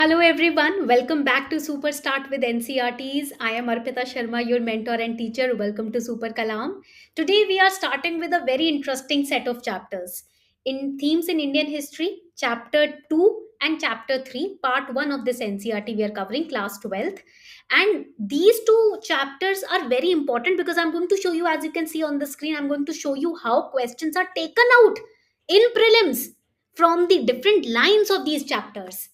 Hello everyone, welcome back to Super Start with NCRTs. I am Arpita Sharma, your mentor and teacher. Welcome to Super Kalam. Today we are starting with a very interesting set of chapters. In Themes in Indian History, Chapter 2 and Chapter 3, Part 1 of this NCRT, we are covering class 12th. And these two chapters are very important because I'm going to show you, as you can see on the screen, I'm going to show you how questions are taken out in prelims from the different lines of these chapters.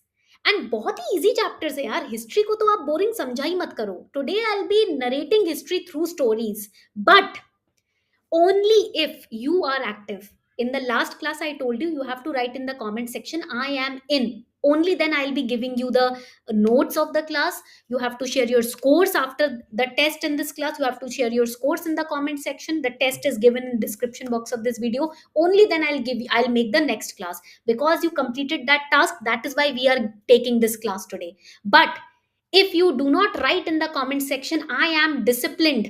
And बहुत ही easy chapters है यार. History को तो आप boring समझा ही मत करो. Today I will B narrating history through stories, but only if you are active. In the last class I told you have to write in the comment section I am in. Only then I'll be giving you the notes of the class. You have to share your scores after the test in this class. You have to share your scores in the comment section. The test is given in description box of this video. Only then I'll make the next class, because you completed that task. That is why we are taking this class today. But if you do not write in the comment section I am disciplined,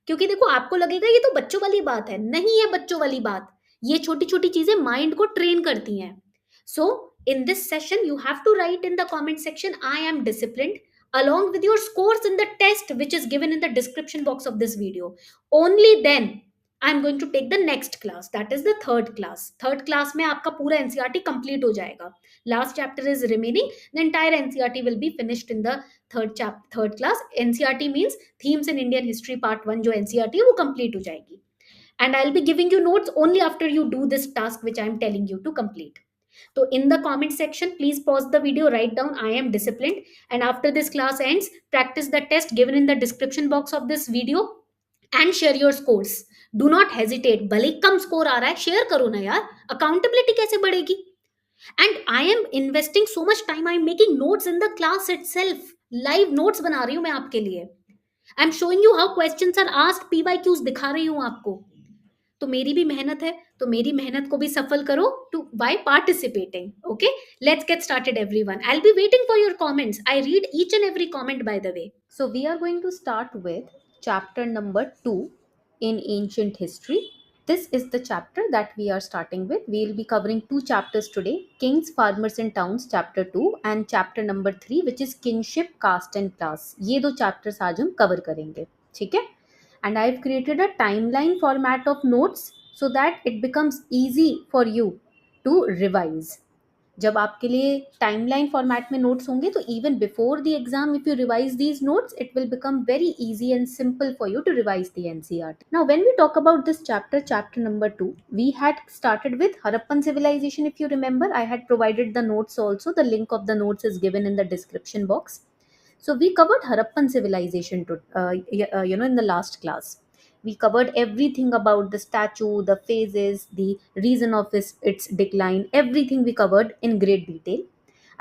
क्योंकि देखो आपको लगेगा ये तो बच्चों वाली बात है. नहीं है बच्चों वाली बात. ये छोटी छोटी चीजें माइंड को ट्रेन करती हैं. सो in this session you have to write in the comment section I am disciplined along with your scores in the test which is given in the description box of this video. Only then I'm going to take the next class, that is the third class. Third class में आपका पूरा NCERT complete हो जाएगा. Last chapter is remaining. The entire NCERT will be finished in the third class. NCERT means themes in Indian history part 1 जो NCERT है वो complete हो जाएगी. And I'll be giving you notes only after you do this task which I'm telling you to complete. So in the comment section, please pause the video, write down I am disciplined, and after this class ends, practice the test given in the description box of this video and share your scores. Do not hesitate. भले ही कम score आ रहा है, share करो ना यार. Accountability कैसे बढ़ेगी? And I am investing so much time. I am making notes in the class itself. Live notes बना रही हूँ मैं आपके लिए. I am showing you how questions are asked, PYQs दिखा रही हूँ आपको. तो मेरी भी मेहनत है, तो मेरी मेहनत को भी सफल करो too by participating. Okay, let's get started everyone. I will be waiting for your comments. I read each and every comment by the way. So we are going to start with chapter number 2 in ancient history. This is the chapter that we are starting with. We will be covering two chapters today: Kings, Farmers and Towns chapter 2 and chapter number 3 which is Kinship, Caste and Class. ये दो chapters आज हम cover करेंगे. ठीक है? And I've created a timeline format of notes so that it becomes easy for you to revise. जब आपके लिए टाइमलाइन फॉर्मेट में नोट्स होंगे तो even before the exam if you revise these notes it will become very easy and simple for you to revise the NCERT. Now when we talk about this chapter, chapter number 2, we had started with Harappan civilisation. If you remember, I had provided the notes also. The link of the notes is given in the description box. So we covered Harappan civilization in the last class. We covered everything about the statue, the phases, the reason of its decline. Everything we covered in great detail.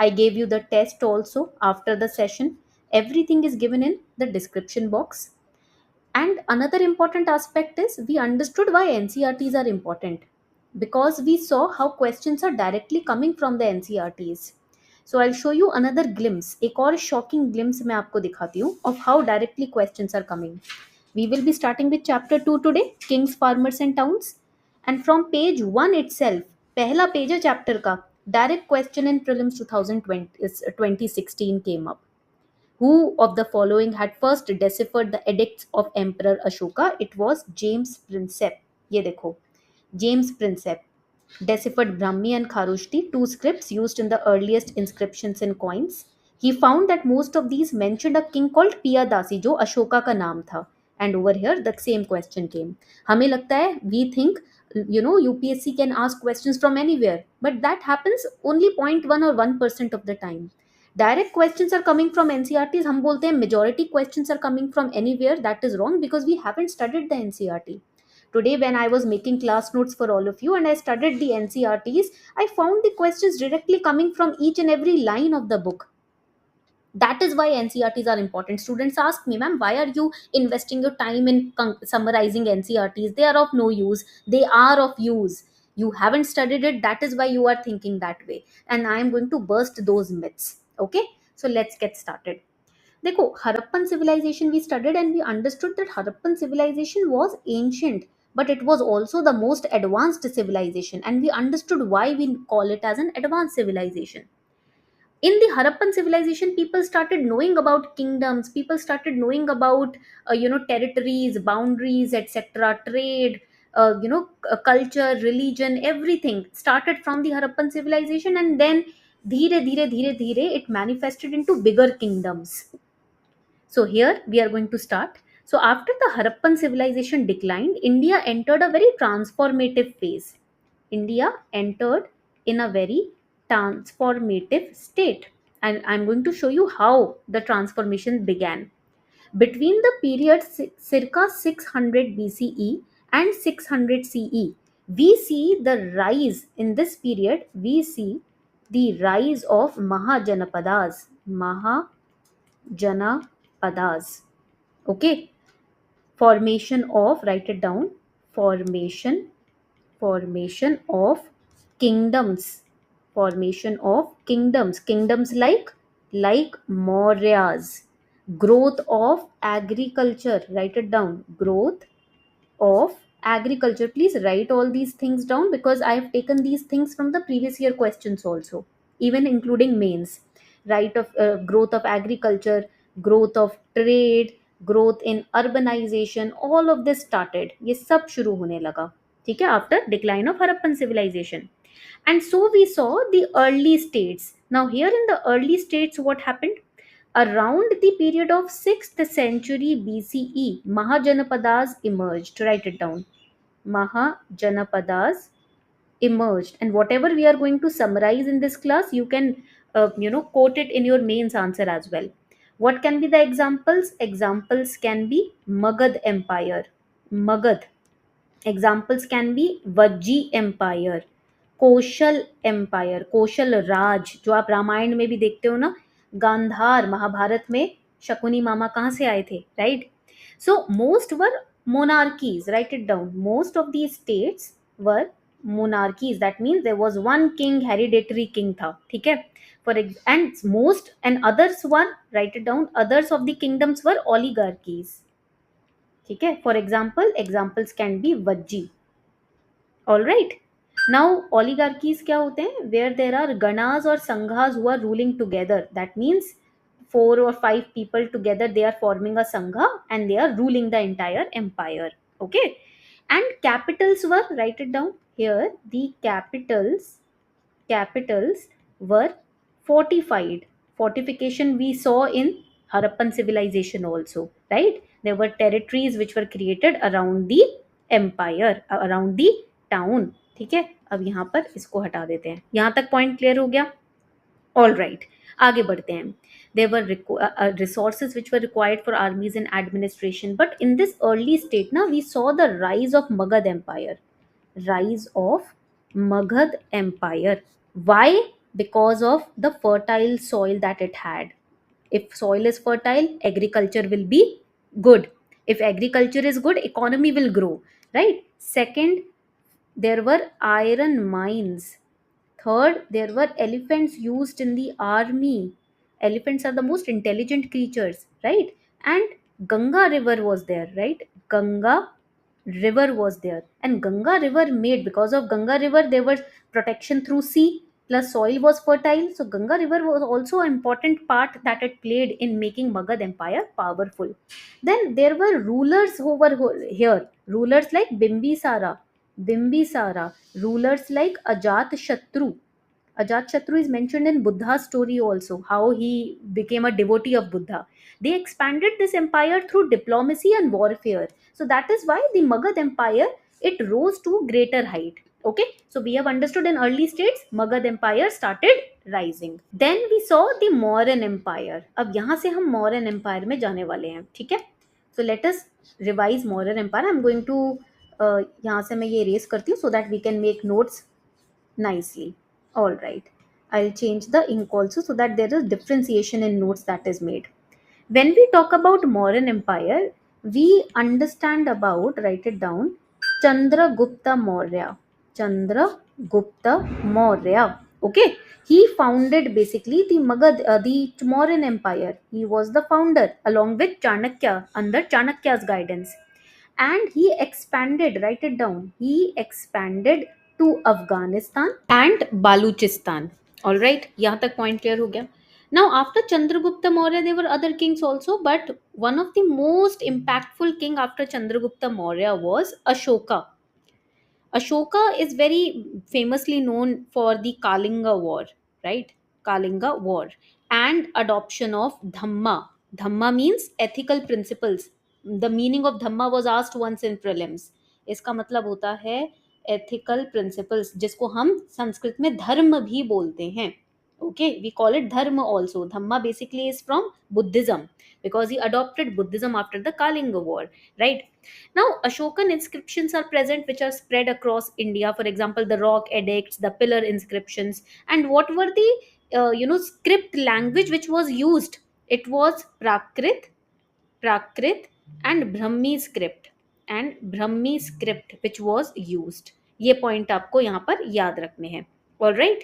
I gave you the test also after the session. Everything is given in the description box. And another important aspect is we understood why NCRTs are important, because we saw how questions are directly coming from the NCRTs. So I'll show you another glimpse. एक और shocking glimpse मैं आपको दिखाती हूँ of how directly questions are coming. We will be starting with chapter 2 today, Kings, Farmers and Towns. And from page 1 itself, पहला page है chapter का, direct question in prelims 2016 came up. Who of the following had first deciphered the edicts of Emperor Ashoka? It was James Prinsep. ये देखो, James Prinsep deciphered Brahmi and Kharoshti, two scripts used in the earliest inscriptions and coins. He found that most of these mentioned a king called Piyadasi, जो अशोका का नाम था. And over here the same question came. हमें लगता है, we think UPSC can ask questions from anywhere, but that happens only 0.1 or 1% of the time. Direct questions are coming from NCRTs. हम बोलते हैं majority questions are coming from anywhere. That is wrong because we haven't studied the NCRT. Today when I was making class notes for all of you and I studied the NCRTs, I found the questions directly coming from each and every line of the book. That is why NCRTs are important. Students ask me, ma'am, why are you investing your time in summarizing NCRTs? They are of no use. They are of use. You haven't studied it. That is why you are thinking that way. And I am going to burst those myths. Okay, so let's get started. देखो, Harappan civilization we studied and we understood that Harappan civilization was ancient, but it was also the most advanced civilization, and we understood why we call it as an advanced civilization. In the Harappan civilization, people started knowing about kingdoms, people started knowing about territories, boundaries, etc., trade, culture, religion, everything started from the Harappan civilization, and then धीरे धीरे धीरे धीरे it manifested into bigger kingdoms. So here we are going to start. So after the Harappan civilization declined, India entered a very transformative phase. India entered in a very transformative state. And I'm going to show you how the transformation began. Between the period circa 600 BCE and 600 CE, we see the rise in this period, we see the rise of Mahajanapadas. Mahajanapadas. Okay, formation of, write it down, formation of kingdoms, kingdoms like Mauryas, growth of agriculture, write it down, growth of agriculture. Please write all these things down because I have taken these things from the previous year questions also, even including mains. Right of growth of agriculture, growth of trade, growth in urbanization, all of this started, ये सब शुरू होने लगा, ठीक है, after decline of Harappan civilization. And so we saw the early states. Now here in the early states, what happened? Around the period of 6th century BCE, Mahajanapadas emerged. Write it down. Mahajanapadas emerged. And whatever we are going to summarize in this class, you can quote it in your mains answer as well. What can be the examples? Examples can be Magad Empire. Magad. Examples can be Vajji Empire, Kaushal empire, Kaushal राज, जो आप रामायण में भी देखते हो ना, गांधार, महाभारत में शकुनी मामा कहाँ से आए थे, right? So most were monarchies, right it down, most of the states were monarchies, that means there was one king, hereditary king था, ठीक है, for and most and others were, right it down, others of the kingdoms were oligarchies, ठीक है, for example, examples can be Vajji. All right. Now oligarchies क्या होते हैं? Where there are ganas or sanghas who are ruling together. That means 4 or 5 people together, they are forming a sangha and they are ruling the entire empire. Okay. And capitals were, write it down here, the capitals were fortified. Fortification we saw in Harappan civilization also, right? There were territories which were created around the empire, around the town. ठीक है, अब यहाँ पर इसको हटा देते हैं. यहाँ तक पॉइंट क्लियर हो गया? ऑल राइट, आगे बढ़ते हैं. There were resources which were required for armies and administration, but in this early state now we saw the rise of Magad empire. Rise of Magad empire. Why? Because of the fertile soil that it had. If soil is fertile, agriculture will be good. If agriculture is good, economy will grow, right? Second, there were iron mines. Third, there were elephants used in the army. Elephants are the most intelligent creatures, right? And Ganga river was there, right? Ganga river was there. And Ganga river made, because of Ganga river, there was protection through sea, plus soil was fertile. So Ganga river was also an important part that it played in making Magad empire powerful. Then there were rulers who were here. Rulers like Bimbisara, rulers like Ajat Shatru. Ajat Shatru is mentioned in Buddha's story also, how he became a devotee of Buddha. They expanded this empire through diplomacy and warfare. So that is why the Magad empire, it rose to greater height. Okay, so we have understood in early states, Magad empire started rising. Then we saw the Mauryan empire. अब यहाँ से हम Mauryan empire में जाने वाले हैं, ठीक है? So let us revise Mauryan empire. I'm going to यहाँ से मैं ये erase करती हूँ so that we can make notes nicely. All right, I'll change the ink also so that there is differentiation in notes that is made. When we talk about Mauryan empire, we understand about, write it down, Chandragupta Maurya. Chandragupta Maurya. Okay, he founded basically the the Mauryan empire. He was the founder along with Chanakya, under Chanakya's guidance. And he expanded, write it down, he expanded to Afghanistan and Baluchistan. All right, यहाँ तक point clear हो गया. Now after Chandragupta Maurya there were other kings also, but one of the most impactful king after Chandragupta Maurya was Ashoka. Ashoka is very famously known for the Kalinga War, right? Kalinga War and adoption of Dhamma. Dhamma means ethical principles. The meaning of Dhamma was asked once in prelims. इसका मतलब होता है ethical principles, जिसको हम संस्कृत में धर्म भी बोलते हैं. Okay, we call it dharma also. Dhamma basically is from Buddhism because he adopted Buddhism after the Kalinga War, right? Now, Ashokan inscriptions are present which are spread across India. For example, the rock edicts, the pillar inscriptions, and what were the script language which was used? It was Prakrit, and Brahmi script which was used. ये point आपको यहाँ पर याद रखने हैं. All right.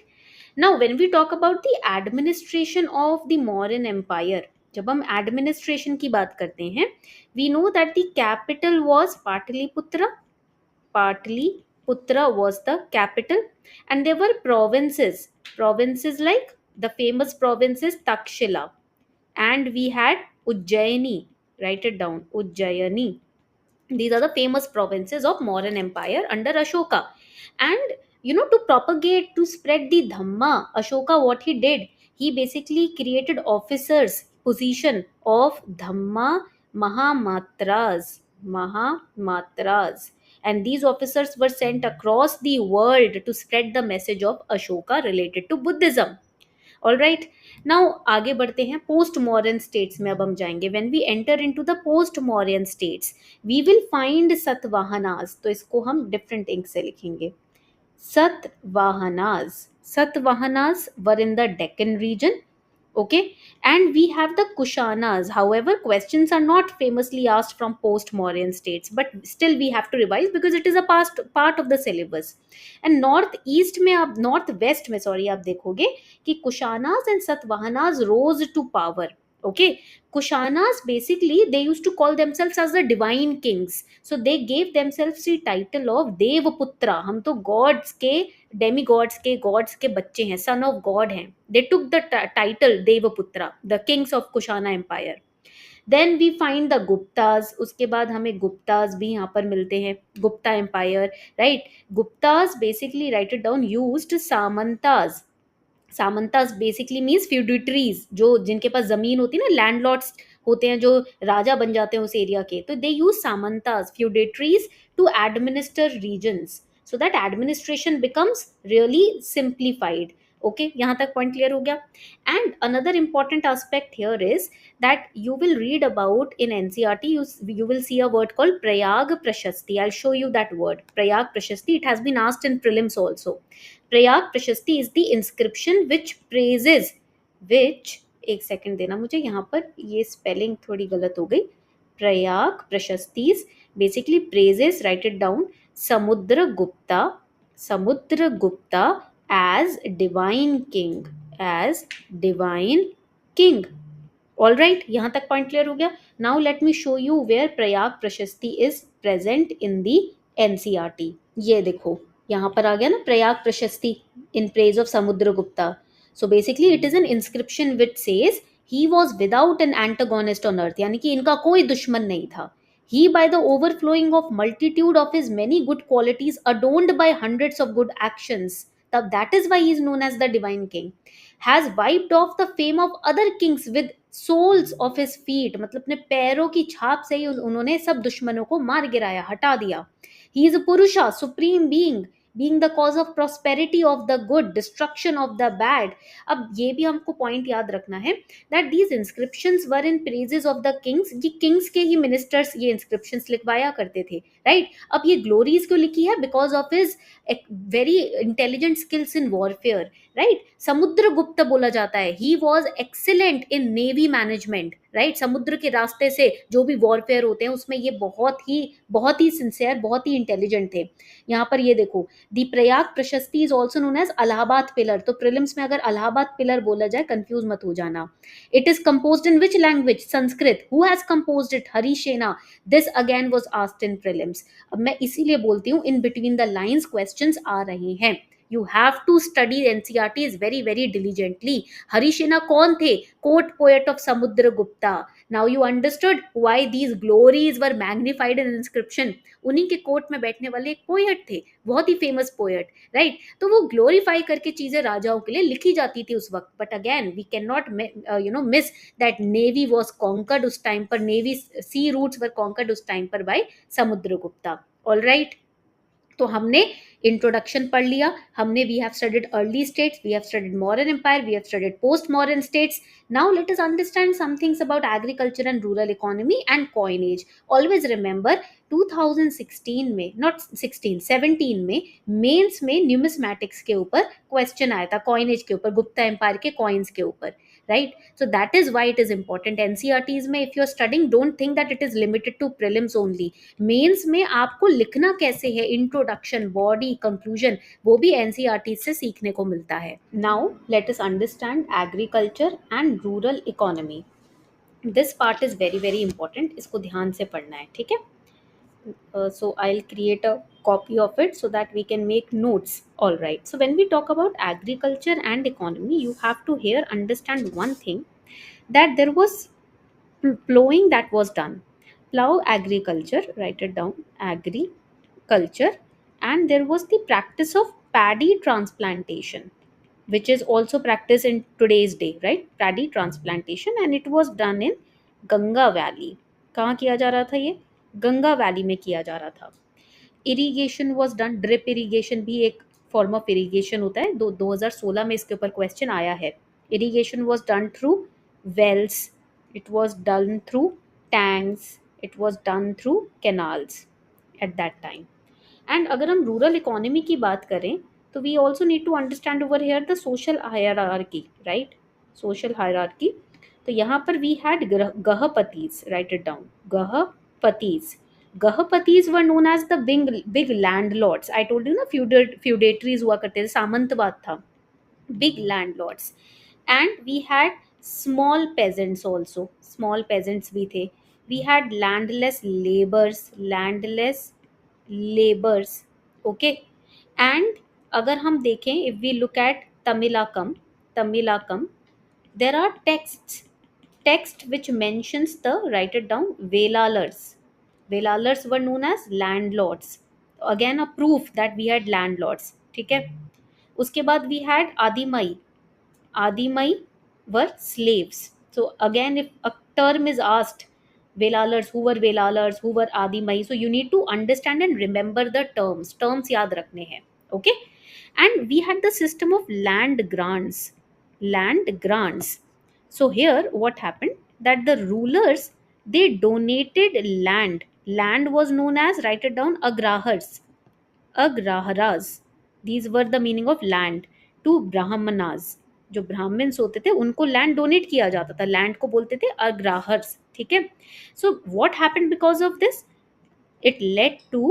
Now, when we talk about the administration of the Mauryan Empire, जब हम administration की बात करते हैं, we know that the capital was Pataliputra. Pataliputra was the capital, and there were provinces like the famous provinces Takshila, and we had Ujjaini. Write it down, Ujjayani. These are the famous provinces of Mauryan Empire under Ashoka. And to propagate, to spread the Dhamma, Ashoka, what he did, he basically created officers position of Dhamma Mahamatras, and these officers were sent across the world to spread the message of Ashoka related to Buddhism. All right. Now आगे बढ़ते हैं post modern states में. अब हम जाएंगे when we enter into the post modern states, we will find Satavahanas. तो इसको हम डिफरेंट इंक से लिखेंगे, Satvahanas were in the Deccan region. Okay, and we have the Kushanas. However, questions are not famously asked from post-Mauryan states, but still we have to revise because it is a past part of the syllabus. And northeast में आप northwest में sorry आप देखोगे कि Kushanas and Satvahanas rose to power. Okay, Kushanas basically they used to call themselves as the divine kings, so they gave themselves the title of Devaputra. हम तो gods के demigods के gods के बच्चे हैं, son of god हैं. They took the title Devaputra, the kings of Kushana empire. Then we find the Guptas. उसके बाद हमें Guptas भी यहाँ पर मिलते हैं, Gupta empire, right? Guptas basically, write it down, used Samantas. Samantas basically means feudatories, जो जिनके पास जमीन होती है ना, लैंडलॉर्ड्स होते हैं जो राजा बन जाते हैं उस एरिया के, तो they use Samantas feudatories to administer regions so that administration becomes really simplified. Okay, यहाँ तक पॉइंट क्लियर हो गया. And another important aspect here is that you will read about in NCRT. You will see a word called Prayag Prashasti. I'll show you that word, Prayag Prashasti. It has been asked in prelims also. Prayag Prashasti is the inscription which praises, which, एक second देना मुझे, यहाँ पर ये spelling थोड़ी गलत हो गई. Prayag Prashastis basically praises, write it down, Samudra Gupta as divine king. All right, यहाँ तक पॉइंट क्लियर हो गया. Now let me show you where Prayag Prashasti is present in the NCERT. ये देखो यहाँ पर आ गया ना, Prayag Prashasti in praise of Samudragupta. So basically it is an inscription which says he was without an antagonist on earth, यानी कि इनका कोई दुश्मन नहीं था. He, by the overflowing of multitude of his many good qualities, adorned by hundreds of good actions, that is why he is known as the divine king, has wiped off the fame of other kings with soles of his feet. मतलब अपने पैरों की छाप से ही उन्होंने सब दुश्मनों को मार गिराया, हटा दिया. He is a Purusha, supreme being the cause of prosperity of the good, destruction of the bad. अब ये भी हमको पॉइंट याद रखना है that these inscriptions were in praises of the kings. ये किंग्स के ही मिनिस्टर्स ये इंस्क्रिप्शंस लिखवाया करते थे, राइट? अब ये ग्लोरीज क्यों लिखी है? Because of his very intelligent skills in warfare, right? Samudragupta बोला जाता है, he was excellent in navy management, right? समुद्र के रास्ते से जो भी वॉरफेयर होते हैं उसमें ये बहुत ही सिंसियर, बहुत ही इंटेलिजेंट थे. यहाँ पर ये देखो, the Prayag Prashasti is also known as Allahabad pillar. तो प्रिलिम्स में अगर अलाहाबाद पिलर बोला जाए, कंफ्यूज मत हो जाना. It is composed in which language? Sanskrit. Who has composed it? Harisena. This again was asked in prelims. अब मैं इसीलिए बोलती हूँ in between the lines questions आ रहे हैं. You have to study NCRTs very very diligently. Harishina कौन थे? Court poet of Samudragupta. Now you understood why these glories were magnified in inscription. उन्हीं के कोर्ट में बैठने वाले एक पोएट थे, बहुत ही फेमस पोएट, राइट? तो वो ग्लोरीफाई करके चीजें राजाओं के लिए लिखी जाती थी उस वक्त. But again we can not miss that navy was conquered उस टाइम पर, navy sea routes were conquered उस टाइम पर बाय समुद्रगुप्ता. ऑल राइट, तो हमने इंट्रोडक्शन पढ़ लिया, हमने we have studied early states, we have studied modern empire, we have studied post modern states. Now let us understand some things about agriculture and rural economy and coinage. Always remember 2016 में, not 16, 17 में mains में numismatics के ऊपर question आया था, coinage के ऊपर, Gupta empire के कॉइन्स के ऊपर, right? So that is why it is important. NCRTs में if you're studying, don't think that it is limited to prelims only. Mains में आपको लिखना कैसे है, इंट्रोडक्शन, बॉडी, कंक्लूजन, वो भी NCRT से सीखने को मिलता है. Now let us understand agriculture and rural economy. This part is very very important, इसको ध्यान से पढ़ना है, ठीक है? So I'll create a copy of it so that we can make notes. All right, so when we talk about agriculture and economy, you have to here understand one thing, that there was plowing that was done. Plow, agriculture, write it down, agriculture. And there was the practice of paddy transplantation, which is also practiced in today's day, right? Paddy transplantation, and it was done in Ganga Valley. कहाँ किया जा रहा था ये? Ganga valley में किया जा रहा था. Irrigation was done, drip irrigation भी एक फॉर्म ऑफ इरीगेशन होता है, 2016 में इसके ऊपर क्वेश्चन आया है. Irrigation was done through wells, it was done through tanks, it was done through canals at that time. And अगर हम रूरल इकोनॉमी की बात करें तो we also need to understand over here the social hierarchy, right? Social hierarchy. तो यहाँ पर we had Gahpatis, write it down, Gahpatis. Gahpatis were known as the big landlords. I told you ना, feudatories हुआ करते थे, सामंतवाद था, big landlords. And we had small peasants also, small peasants भी थे. We had landless laborers, okay. And अगर हम देखें, if we look at Tamilakam, there are text which mentions the, write it down, Velalars. Velalars were known as landlords. Again a proof that we had landlords, ठीक है? उसके बाद we had Adimai were slaves. So again, if a term is asked, Velalars, who were Velalars, who were Adimai, so you need to understand and remember the terms याद रखने हैं, okay? And we had the system of land grants. So here what happened, that the rulers, they donated land. Land was known as, write it down, agraharas. These were the meaning of land. To brahmanas, जो Brahmins होते थे उनको land donate किया जाता था, land को बोलते थे अग्राहर्स, ठीक है? So what happened because of this? It led to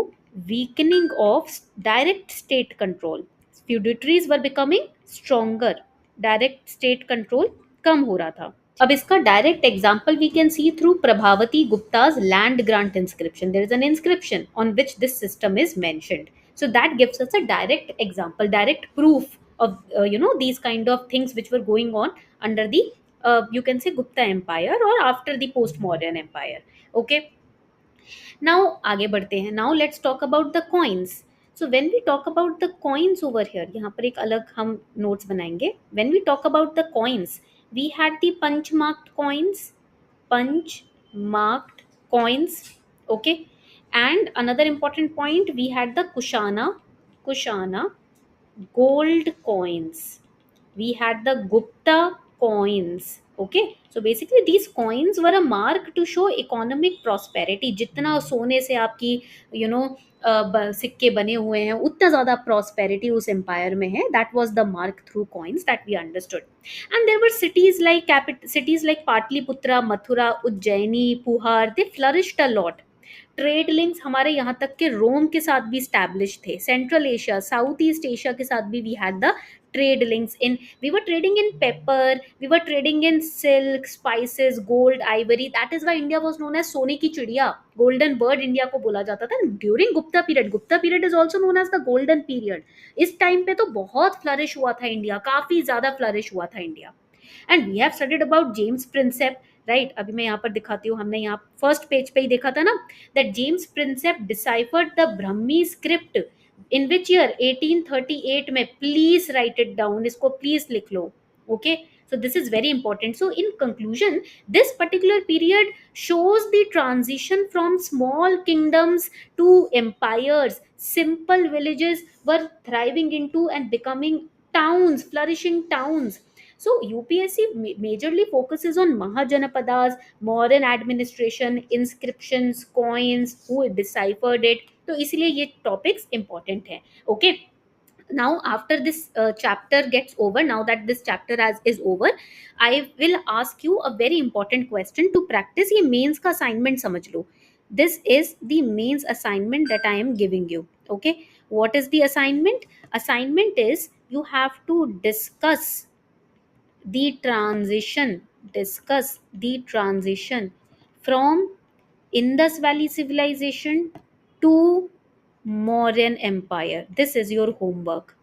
weakening of direct state control. Feudatories were becoming stronger. Direct state control कम हो रहा था. अब इसका direct example we can see through Prabhavati Gupta's land grant inscription. There is an inscription on which this system is mentioned. So that gives us a direct example, direct proof of these kind of things which were going on under the you can say Gupta Empire or after the post-modern empire. Okay. Now आगे बढ़ते हैं. Now let's talk about the coins. So when we talk about the coins over here, यहाँ पर एक अलग हम notes बनाएंगे. When we talk about the coins, we had the punch marked coins, okay. And another important point, we had the Kushana gold coins. We had the Gupta coins, okay. So basically these coins were a mark to show economic prosperity. जितना सोने से आपकी सिक्के बने हुए हैं उतना ज़्यादा prosperity उस empire में है. That was the mark through coins that we understood. And there were cities like Patliputra, Mathura, Ujjaini, Puhar. They flourished a lot. Trade links हमारे यहाँ तक के रोम के साथ भी स्टैब्लिश थे. Central Asia, South East Asia के साथ भी we had the trade links. In We were trading in pepper, we were trading in silk, spices, gold, ivory. That is why India was known as सोने की चिड़िया, golden bird India को बोला जाता था. During Gupta period is also known as the golden period. इस time पे तो बहुत फ्लरिश हुआ था इंडिया, काफी ज्यादा फ्लरिश हुआ था India. And we have studied about James Prinsep, right. अभी मैं यहाँ पर दिखाती हूँ, हमने यहाँ फर्स्ट पेज पे ही देखा था ना, that James Prinsep deciphered the Brahmi script in which year 1838 में. प्लीज राइट इट डाउन, इसको प्लीज लिख लो. Okay, so this is very important. So in conclusion, this particular period shows the transition from small kingdoms to empires. Simple villages were thriving into and becoming towns, flourishing towns. So UPSC majorly focuses on Mahajanapadas, modern administration, inscriptions, coins, who deciphered it. तो इसलिए ये topics important है. Okay, now after this chapter gets over, now that this chapter is over, I will ask you a very important question to practice. ये mains का assignment समझ लो. This is the mains assignment that I am giving you. Okay, what is the assignment? Assignment is you have to the transition discuss the transition from Indus Valley civilization to Mauryan Empire. This is your homework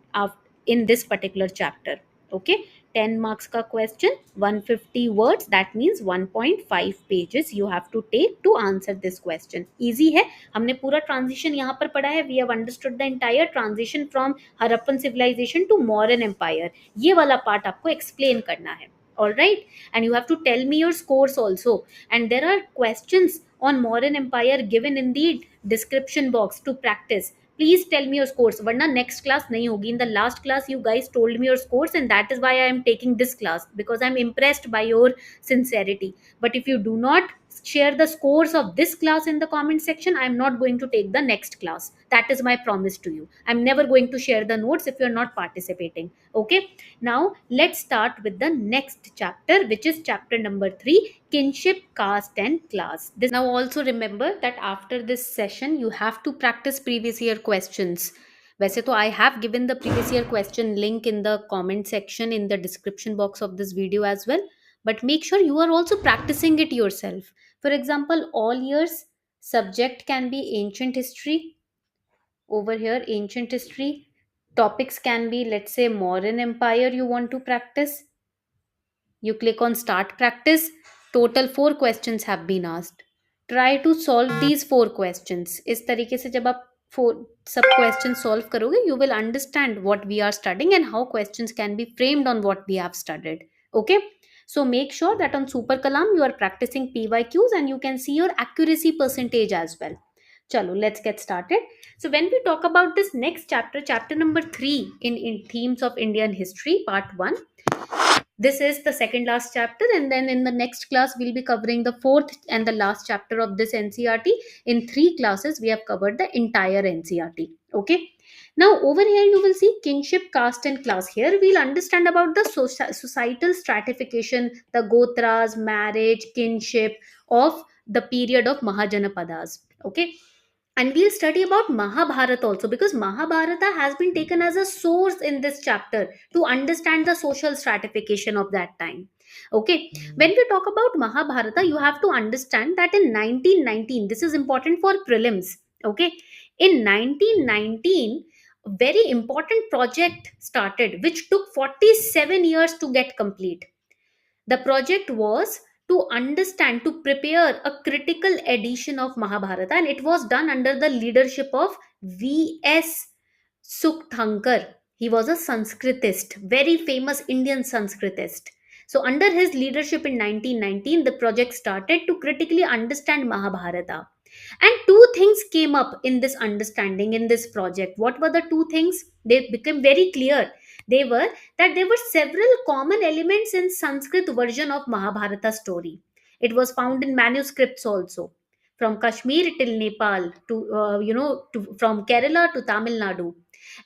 in this particular chapter. Okay, 10 marks ka question, 150 words, that means 1.5 pages you have to take to answer this question. Easy है. हमने पूरा transition यहाँ पर पढ़ा है. We have understood the entire transition from Harappan civilization to Mauryan Empire. ये वाला part आपको explain करना है. All right, and you have to tell me your scores also. And there are questions on Mauryan Empire given in the description box to practice. Please tell me your scores, वरना next class नहीं होगी. In the last class you guys told me your scores, and that is why I am taking this class, because I am impressed by your sincerity. But if you do not share the scores of this class in the comment section, I am not going to take the next class. That is my promise to you. I am never going to share the notes if you are not participating. Okay, now let's start with the next chapter, which is chapter number 3, kinship, caste and class. This, now also remember that after this session you have to practice previous year questions. वैसे तो I have given the previous year question link in the comment section in the description box of this video as well, but make sure you are also practicing it yourself. For example, all years subject can be ancient history. Over here, ancient history. Topics can be, let's say, Mauryan Empire you want to practice. You click on start practice. Total 4 questions have been asked. Try to solve these 4 questions. इस तरीके से जब आप 4 सब questions solve करोगे, you will understand what we are studying and how questions can be framed on what we have studied. Okay, so make sure that on Super Kalam you are practicing PYQs and you can see your accuracy percentage as well. Chalo, let's get started. So when we talk about this next chapter, chapter number 3 in themes of Indian history, part 1, this is the second last chapter, and then in the next class we'll be covering the fourth and the last chapter of this NCRT. In 3 classes we have covered the entire NCRT. Okay, now over here you will see kingship, caste and class. Here we'll understand about the societal stratification, the gotras, marriage, kinship of the period of Mahajanapadas. Okay, and we'll study about Mahabharata also, because Mahabharata has been taken as a source in this chapter to understand the social stratification of that time. Okay, when we talk about Mahabharata, you have to understand that in 1919, this is important for prelims. Okay, in 1919, a very important project started which took 47 years to get complete. The project was to understand, to prepare a critical edition of Mahabharata, and it was done under the leadership of V.S. Sukthankar. He was a Sanskritist, very famous Indian Sanskritist. So, under his leadership in 1919, the project started to critically understand Mahabharata. And 2 things came up in this understanding, in this project. What were the 2 things? They became very clear. They were that there were several common elements in Sanskrit version of Mahabharata story. It was found in manuscripts also, from Kashmir till Nepal to from Kerala to Tamil Nadu,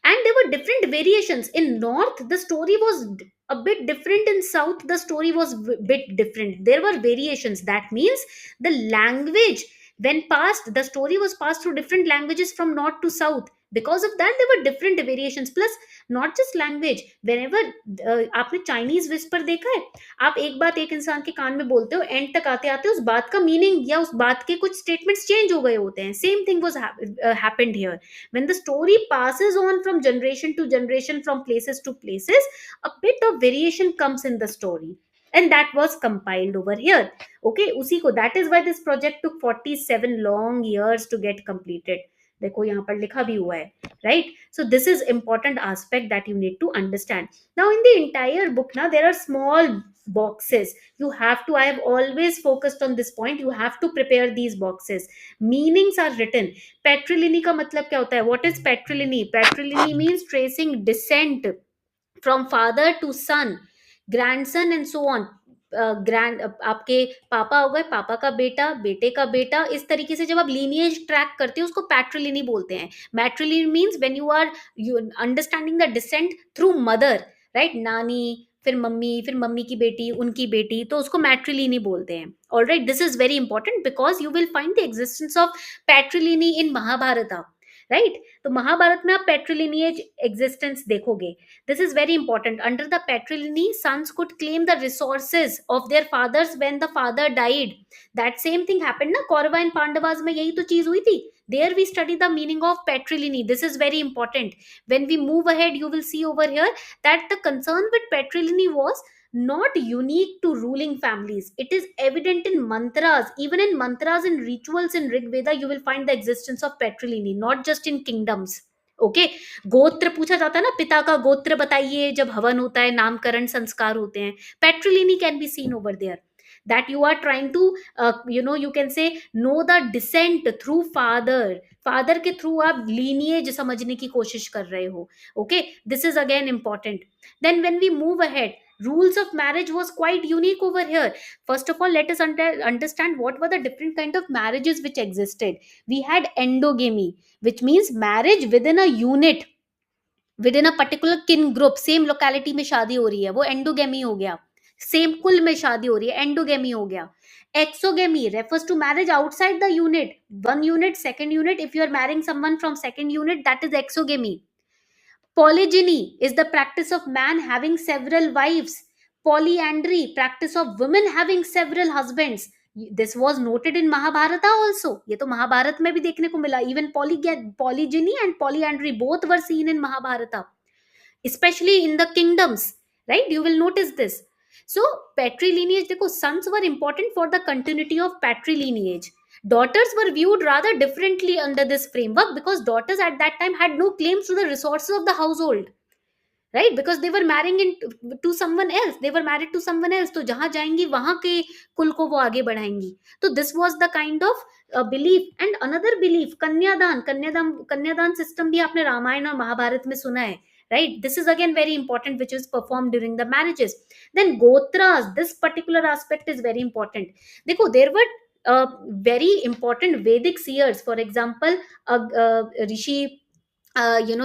and there were different variations. In north the story was a bit different, in south the story was bit different. There were variations. That means the language, when passed, the story was passed through different languages from north to south. Because of that there were different variations, plus not just language, whenever आपने Chinese whisper देखा है, आप एक बात एक इंसान के कान में बोलते हो, एंड तक आते आते उस बात का मीनिंग या उस बात के कुछ स्टेटमेंट्स चेंज हो गए होते हैं. Same thing was happened here. When the story passes on from generation to generation, from places to places, a bit of variation comes in the story, and that was compiled over here. Okay, उसी को, that is why this project took 47 long years to get completed. देखो यहाँ पर लिखा भी हुआ है, right? So this is important aspect that you need to understand. Now in the entire book now there are small boxes. You have to, I have always focused on this point, you have to prepare these boxes. Meanings are written. Patrilineal का मतलब क्या होता है? What is patrilineal? Patrilineal means tracing descent from father to son, grandson and so on. Grand आपके पापा हो गए, पापा का बेटा, बेटे का बेटा, इस तरीके से जब आप लीनिएज ट्रैक करते हो उसको पैट्रिलिनी बोलते हैं. Matriliny means when you are you understanding the descent through mother, right? नानी, फिर मम्मी की बेटी, उनकी बेटी, तो उसको मैट्रिलिनी बोलते हैं. Alright, this is very important because you will find the existence of patriliny in Mahabharata, right? तो महाभारत में आप पैट्रिलिनिएज एग्जिस्टेंस देखोगे. This is very important. Under the patrilineal, sons could claim the resources of their fathers when the father died. That same thing happened na Kaurava and Pandavas में, यही तो चीज हुई थी. There we study the meaning of patrilineal. This is very important. When we move ahead, you will see over here that the concern with patrilineal was not unique to ruling families. It is evident in mantras. Even in mantras and rituals in Rig Veda, you will find the existence of patrilineal, not just in kingdoms. Okay, गोत्र पूछा जाता है ना, पिता का गोत्र बताइए जब हवन होता है, नामकरण संस्कार होते हैं. Patriliny can be seen over there, that you are trying to you can say know the descent through father के थ्रू आप lineage समझने की कोशिश कर रहे हो. Okay, this is again important. Then when we move ahead, rules of marriage was quite unique over here. First of all, let us understand what were the different kind of marriages which existed. We had endogamy, which means marriage within a unit, within a particular kin group. Same locality में शादी हो रही है, वो endogamy हो गया. Same कुल में शादी हो रही है, एंडोगेमी हो गया. Exogamy refers to marriage outside the unit, one unit, second unit. If you are marrying someone from second unit, that is exogamy. Polygyny is the practice of man having several wives. Polyandry, practice of women having several husbands. This was noted in Mahabharata also. ये तो महाभारत में भी देखने को मिला. Even polygyny and polyandry both were seen in Mahabharata, especially in the kingdoms, right? You will notice this. So patrilineage, देखो, sons were important for the continuity of patrilineage. Daughters were viewed rather differently under this framework because daughters at that time had no claims to the resources of the household, right? Because they were marrying to someone else, they were married to someone else, तो जहां जाएंगी वहां के कुल को वो आगे बढ़ाएंगी. तो this was the kind of belief. And another belief, कन्यादान system भी आपने रामायण और महाभारत में सुना है, right? This is again very important, which is performed during the marriages. Then gotras, this particular aspect is very important. देखो, there were very important Vedic seers. For example, rishi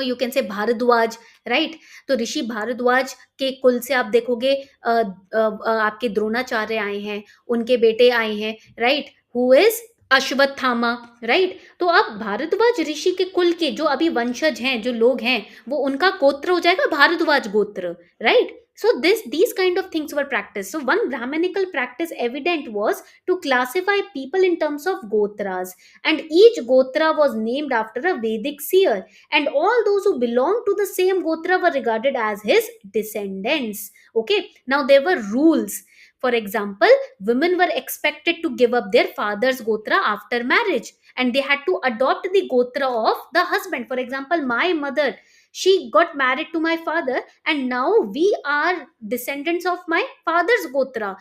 you can say Bharadwaj, right? तो ऋषि भारद्वाज के कुल से आप देखोगे आपके द्रोणाचार्य आए हैं, उनके बेटे आए हैं, right? Who is Ashwatthama, right? तो अब भारद्वाज ऋषि के कुल के जो अभी वंशज हैं, जो लोग हैं, वो उनका गोत्र हो जाएगा भारद्वाज गोत्र, right? So these kind of things were practiced. So one Brahmanical practice evident was to classify people in terms of gotras, and each gotra was named after a Vedic seer, and all those who belonged to the same gotra were regarded as his descendants. Okay, now there were rules. For example, women were expected to give up their father's gotra after marriage, and they had to adopt the gotra of the husband. For example, my mother, she got married to my father, and now we are descendants of my father's gotra.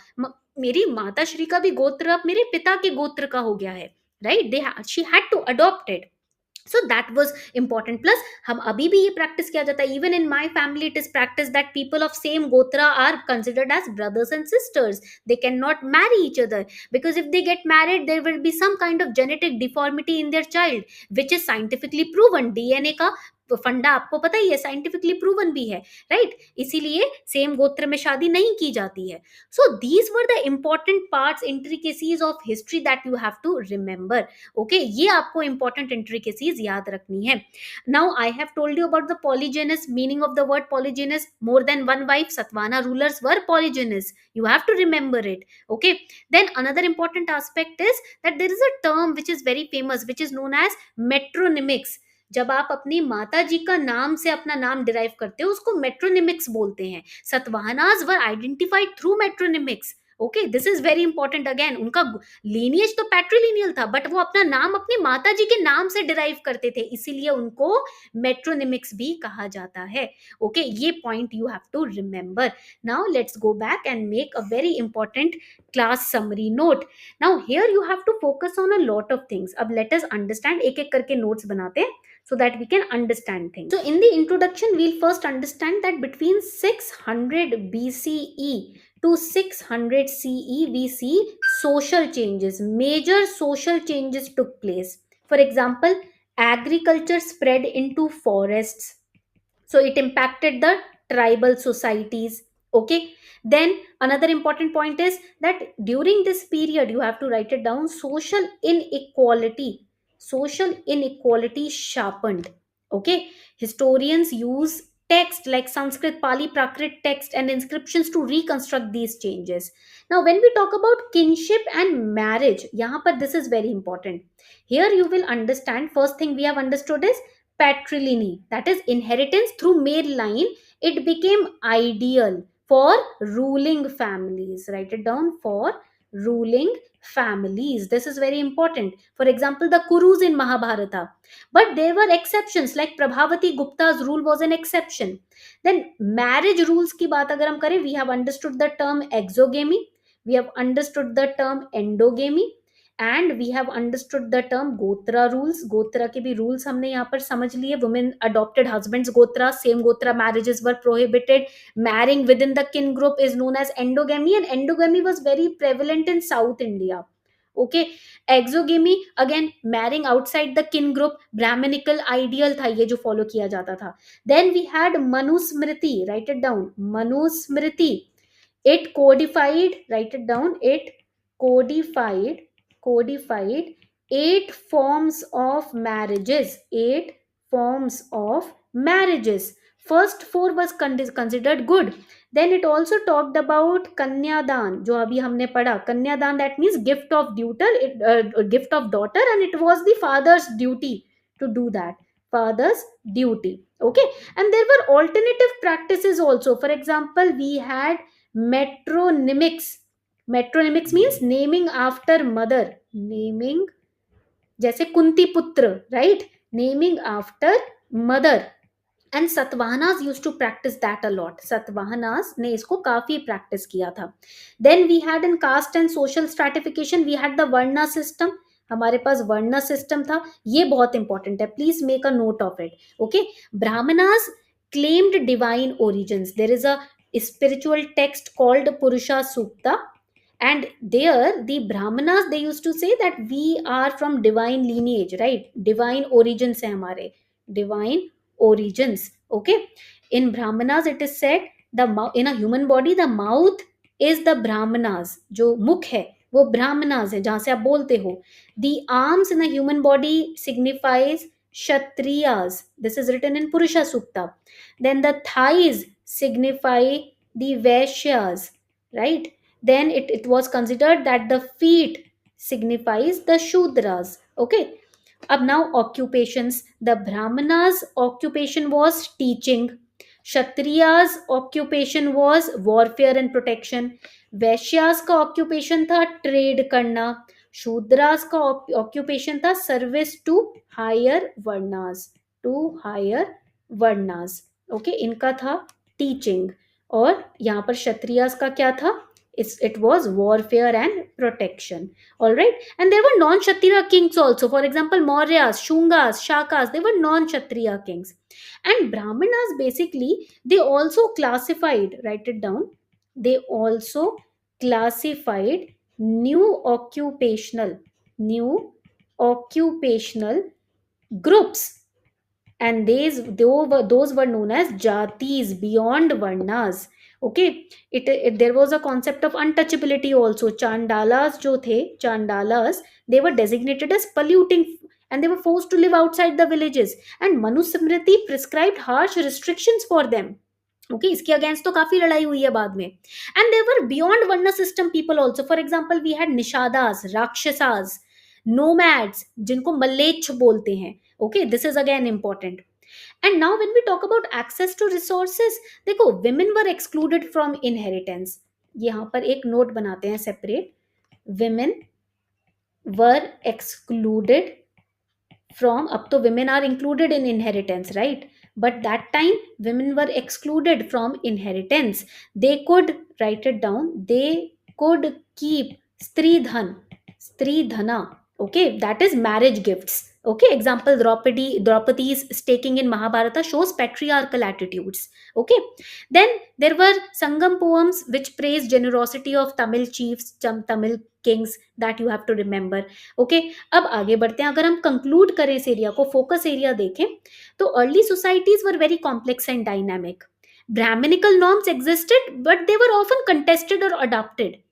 मेरी माता श्री का भी गोत्र अब मेरे पिता के गोत्र का हो गया है, right? She had to adopt it. So that was important. Plus हम अभी भी ये practice किया जाता है. Even in my family it is practiced that people of same gotra are considered as brothers and sisters. They cannot marry each other, because if they get married there will be some kind of genetic deformity in their child, which is scientifically proven. DNA का फंडा आपको पता ही है, scientifically proven भी है, right? इसीलिए same गोत्र में शादी नहीं की जाती है. So these were the important parts, intricacies of history that you have to remember. Okay, ये आपको इंपॉर्टेंट इंट्रिकेसीज याद रखनी है. Now I have told you about the polygynous, meaning of the word polygynous, more than one wife. Satvana rulers were polygynous. You have to remember it. Okay. Then another important aspect is that there is a term which is very famous, which is known as metronymics. जब आप अपनी माता जी का नाम से अपना नाम derive करते हो, उसको मेट्रोनिमिक्स बोलते हैं. Satavahanas were identified through metronymics. Okay, this is very important. Again, उनका लीनियज तो पैट्रिलिनियल था, बट वो अपना नाम अपनी माता जी के नाम से डिराइव करते थे, इसीलिए उनको मेट्रोनिमिक्स भी कहा जाता है. ओके, ये point you have to remember. Now let's go back and make a very important class summary note. Now here you have to focus on a lot of things. अब लेट अस अंडरस्टैंड, एक एक करके notes बनाते हैं so that we can understand things. So in the introduction, we'll first understand that between 600 BCE to 600 CE, we see social changes, major social changes took place. For example, agriculture spread into forests, so it impacted the tribal societies. Okay, then another important point is that during this period, you have to write it down, social inequality sharpened. Okay, historians use text like Sanskrit, Pali, Prakrit text and inscriptions to reconstruct these changes. Now when we talk about kinship and marriage, yahan par this is very important. Here you will understand, first thing we have understood is patrilineal, that is inheritance through male line. It became ideal for ruling families. Write it down, for ruling families. This is very important. For example, the Kurus in Mahabharata, but there were exceptions, like Prabhavati Gupta's rule was an exception. Then marriage rules ki baat agar hum kare, we have understood the term exogamy, we have understood the term endogamy, and we have understood the term gotra rules. Gotra के भी rules हमने यहाँ पर समझ लिए. Women adopted husband's gotra, same gotra marriages were prohibited. Marrying within the kin group is known as endogamy, and endogamy was very prevalent in South India. Okay, exogamy again marrying outside the kin group, Brahmanical ideal था ये जो follow किया जाता था. Then we had Manusmriti. Right it down, Manusmriti. It codified, write it down, it codified 8 forms of marriages. 8 forms of marriages. First 4 was considered good. Then it also talked about kanyadan, जो अभी हमने पढ़ा. Kanyadan, that means gift of daughter, and it was the father's duty to do that. Father's duty. Okay, and there were alternative practices also. For example, we had metronymics. Metronymics means naming after mother. Naming, जैसे कुंती पुत्र, right? Naming after mother. And Satvahanas used to practice that a lot. Satvahanas ने इसको काफी practice किया था. Then we had in caste and social stratification, we had the Varna system. हमारे पास वर्णा system था. ये बहुत इंपॉर्टेंट है, please make a note of it. Okay, Brahmanas claimed divine origins. There is a spiritual text called Purusha Sukta, and there the Brahmanas, they used to say that we are from divine lineage, right? Divine origins hai hamare, divine origins. Okay, in Brahmanas it is said, in a human body the mouth is the Brahmanas. जो मुख है वो ब्राह्मणास है, जहां से आप बोलते हो. The arms in a human body signifies Kshatriyas. This is written in Purusha Sukta. Then the thighs signify the Vaishyas, right? Then it was considered that the feet signifies the Shudras. Okay, अब now occupations. The Brahmanas occupation was teaching. Kshatriyas occupation was warfare and protection. वैश्यास का occupation था trade करना. शूद्रास का occupation था service to higher varnas. Okay, इनका था teaching. और यहाँ पर क्षत्रियास का क्या था? It was warfare and protection. All right, and there were non-Kshatriya kings also. For example, Mauryas, Shungas, Shakas, they were non-Kshatriya kings. And Brahmanas, basically, they also classified, write it down, they also classified new occupational groups. and those were known as jatis, beyond varnas. Okay, there was a concept of untouchability also. Chandalas jo the Chandalas, they were designated as polluting, and they were forced to live outside the villages, and Manusmriti prescribed harsh restrictions for them. Okay, इसके against तो काफी लड़ाई हुई है बाद में. And there were beyond varna system people also. For example we had Nishadas, Rakshasas, nomads जिनको मल्लेच्छ बोलते हैं. Okay, this is again important. And now when we talk about access to resources, देखो women were excluded from inheritance. यहाँ पर एक note बनाते हैं separate. Women were excluded from, up to women are included in inheritance, right? But that time women were excluded from inheritance. They could, write it down, they could keep stri dhana. Okay, that is marriage gifts. Okay, example, Draupadi's staking in Mahabharata shows patriarchal attitudes. Okay, then there were Sangam poems which praise generosity of Tamil chiefs, Tamil kings, that you have to remember. Okay, अब आगे बढ़ते हैं. अगर हम conclude करें इस area को, focus area देखें, तो early societies were very complex and dynamic. Brahminical norms existed, but they were often contested or adopted.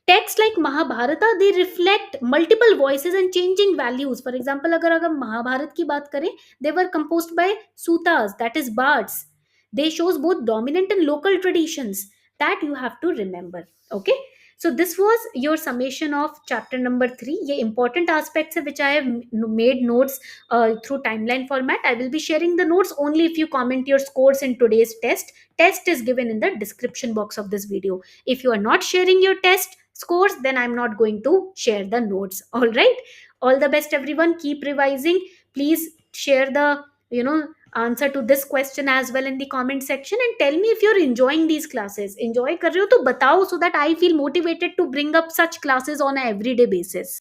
Texts like Mahabharata, they reflect multiple voices and changing values. For example, अगर महाभारत की बात करें, they were composed by sutas, that is bards. They shows both dominant and local traditions that you have to remember. Okay, so this was your summation of chapter number 3. ये important aspects है which I have made notes through timeline format. I will be sharing the notes only if you comment your scores in today's test. Test is given in the description box of this video. If you are not sharing your test scores, then I'm not going to share the notes. All right, all the best everyone. Keep revising. Please share the answer to this question as well in the comment section, and tell me if you're enjoying these classes. Enjoy कर रहे हो तो बताओ, so that I feel motivated to bring up such classes on a everyday basis.